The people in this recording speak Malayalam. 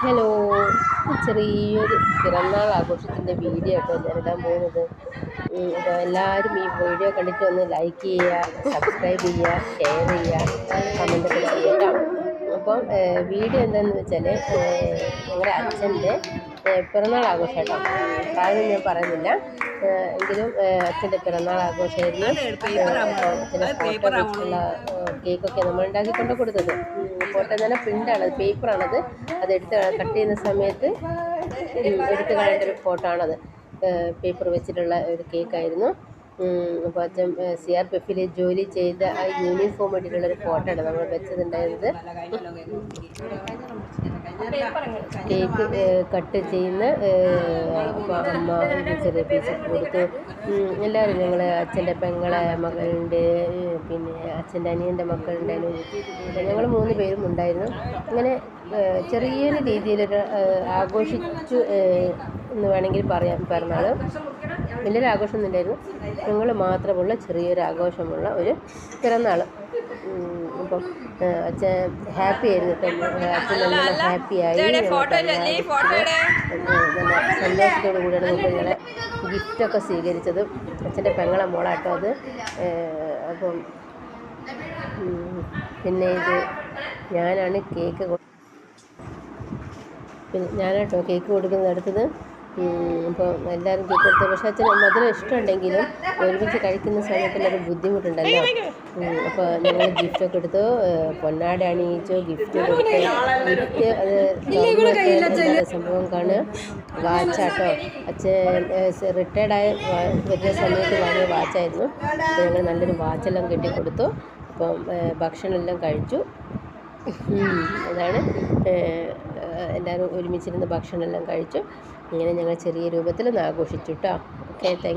ഹലോ, ചെറിയൊരു പിറന്നാൾ ആഘോഷത്തിൻ്റെ വീഡിയോ ആട്ടോ ഞാനിടാൻ പോകുന്നത്. അപ്പോൾ എല്ലാവരും ഈ വീഡിയോ കണ്ടിട്ട് ഒന്ന് ലൈക്ക് ചെയ്യുക, സബ്സ്ക്രൈബ് ചെയ്യുക, ഷെയർ ചെയ്യുക, കമൻ്റൊക്കെ ചെയ്യുക കേട്ടോ. അപ്പം വീഡിയോ എന്താണെന്ന് വെച്ചാൽ ഞങ്ങളുടെ അച്ഛൻ്റെ പിറന്നാൾ ആഘോഷം കേട്ടോ. പ്രായം ഞാൻ പറയുന്നില്ല, എങ്കിലും അച്ഛൻ്റെ പിറന്നാൾ ആഘോഷമായിരുന്നു. അച്ഛൻ്റെ ഫോട്ടോ വെച്ചിട്ടുള്ള കേക്കൊക്കെ നമ്മൾ ഉണ്ടാക്കിക്കൊണ്ട് കൊടുത്തത്. ഫോട്ടോ എന്ന് പറഞ്ഞാൽ പ്രിൻ്റാണ്, പേപ്പറാണത്. അതെടുത്ത് കട്ട് ചെയ്യുന്ന സമയത്ത് എടുത്ത് കളയേണ്ട ഒരു ഫോട്ടോ ആണത്. പേപ്പർ വെച്ചിട്ടുള്ള ഒരു കേക്കായിരുന്നു. അപ്പോൾ അച്ഛൻ CRPF ജോലി ചെയ്ത ആ യൂണിഫോം ഇട്ടിട്ടുള്ളൊരു ഫോട്ടോ ആണ് നമ്മൾ വെച്ചതുണ്ടായിരുന്നത്. കേക്ക് കട്ട് ചെയ്യുന്ന അമ്മ ചെറിയ പീസ് കൊടുത്തു. എല്ലാവരും ഞങ്ങൾ അച്ഛൻ്റെ പെങ്ങളെ മകളുണ്ട്, പിന്നെ അച്ഛൻ്റെ അനിയൻ്റെ മക്കളുണ്ടായിരുന്നു. ഞങ്ങൾ 3 പേരും ഉണ്ടായിരുന്നു. അങ്ങനെ ചെറിയൊരു രീതിയിലൊരു ആഘോഷിച്ചു എന്ന് വേണമെങ്കിൽ പറയാം. പിറന്നാൾ വലിയൊരു ആഘോഷമൊന്നും ഇല്ലായിരുന്നു, ഞങ്ങൾ മാത്രമുള്ള ചെറിയൊരു ആഘോഷമുള്ള ഒരു പിറന്നാൾ. അപ്പം അച്ഛൻ ഹാപ്പി ആയിരുന്നു കേട്ടോ. അച്ഛൻ നല്ല ഹാപ്പിയായി, നല്ല സന്തോഷത്തോടു കൂടിയാണ് ഞങ്ങളെ ഗിഫ്റ്റൊക്കെ സ്വീകരിച്ചത്. അച്ഛൻ്റെ പെങ്ങളെ മോളാട്ടോ അത്. അപ്പം പിന്നെ ഇത് ഞാനാണ് ഞാനാട്ടോ കേക്ക് കൊടുക്കുന്നത് അടുത്തത്. അപ്പോൾ എല്ലാവരും കേക്ക് കൊടുത്തത്. പക്ഷേ അച്ഛന് മധുരം ഇഷ്ടമുണ്ടെങ്കിലും ഒരുമിച്ച് കഴിക്കുന്ന സമയത്തുള്ളൊരു ബുദ്ധിമുട്ടുണ്ടല്ലോ. അപ്പോൾ ഞങ്ങൾ ഗിഫ്റ്റൊക്കെ എടുത്തു, പൊന്നാട അണിയിച്ചു, ഗിഫ്റ്റ് കൊടുത്തു. അത് സംഭവം കാണുക വാച്ചാട്ടോ. അച്ഛൻ റിട്ടയർഡായ വരുന്ന സമയത്ത് വാങ്ങിയ വാച്ചായിരുന്നു. അപ്പോൾ ഞങ്ങൾ നല്ലൊരു വാച്ചെല്ലാം കെട്ടിക്കൊടുത്തു. അപ്പം ഭക്ഷണമെല്ലാം കഴിച്ചു. അതാണ് എല്ലാവരും ഒരുമിച്ചിരുന്ന് ഭക്ഷണമെല്ലാം കഴിച്ചു. ഇങ്ങനെ ഞങ്ങൾ ചെറിയ രൂപത്തിൽ ഒന്ന് ആഘോഷിച്ചു കേട്ടോ. Okay, thank you.